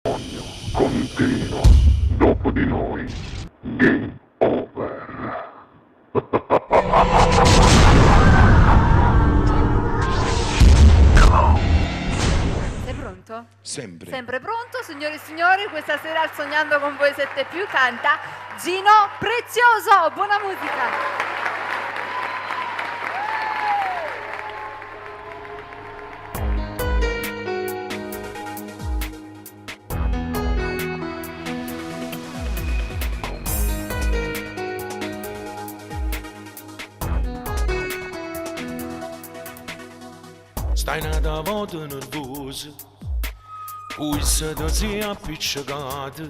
Sogno continuo. Dopo di noi, game over. Sei pronto? Sempre. Sempre pronto, signore e signori. Questa sera al Sognando con voi 7 più canta Gino Prezioso. Buona musica. Stai nata volta nervosa, poi se ti sei appiccicata,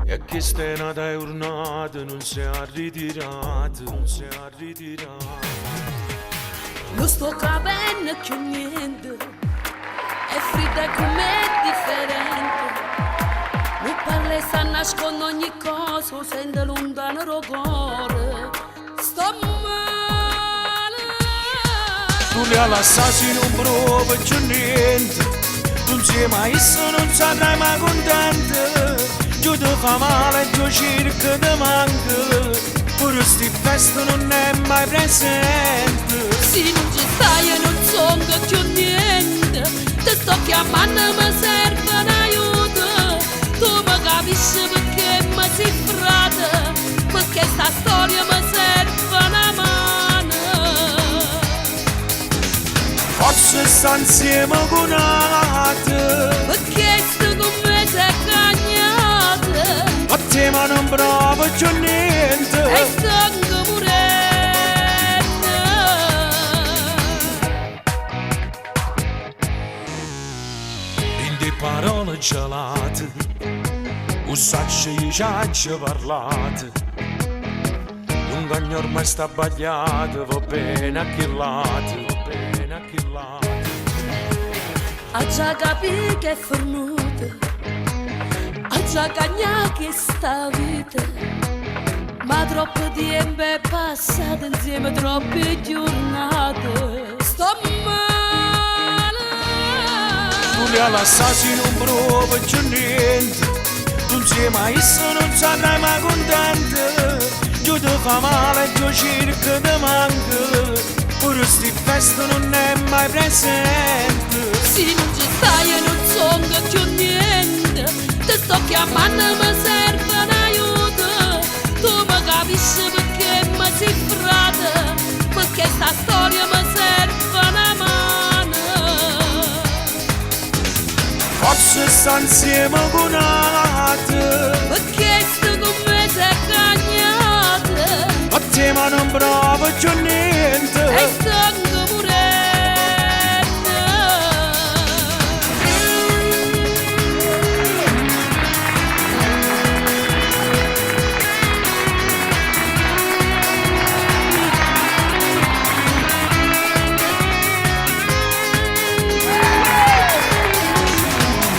e che stai nata giornata non si è ritirata, non si è ritirata. Non sto capendo più niente, è fredda com'è differente. Non parli, sta nascondo ogni cosa, sento lontano il cuore. Sto male. Tu li all'assassino non prova più niente, non sei mai messo, non sarai mai contento. Giù ti fa male, giù cerca ti manca, pure sti feste non è mai presente. Se non ci stai non sono più niente, ti sto chiamando mi serve un aiuto. Tu mi capisci perché mi sei frata, perché sta storia mi serve una mano. Forse sta insieme con altri, Perché sto con me sei cagnata, a te ma non provo più niente. e sto morendo. In di parole gelate, un saccio di ciacce parlate, un cagno ormai sta sbagliato, va bene a che lato, va bene a che lato. Ha già capito che è fornuta, ha già cagnato che sta vita, ma troppo tempo è passato insieme troppe giornate. Sto male. Tu li all'assassino non prova più niente, non sei mai messo, non sarai mai contento. Giù ti fa male, giù cerca ti manca, pure sti feste non è mai presente. Se non ci stai non sono più niente, ti sto chiamando mi serve un aiuto. Tu mi capisci perché mi sei frata, perché sta storia mi serve una mano. Forse sta insieme con altri, Perché sto con me sei cagnata, a te ma non provo più e niente. sto morendo.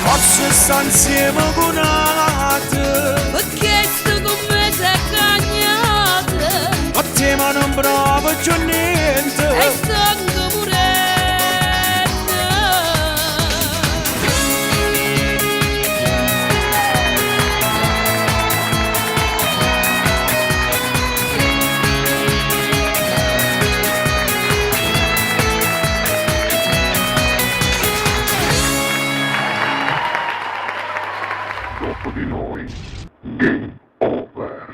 Forse sta insieme con altri, Perché sto con me sei cagnata, a te ma non provo più e niente. sto morendo. Dopo di noi, game over.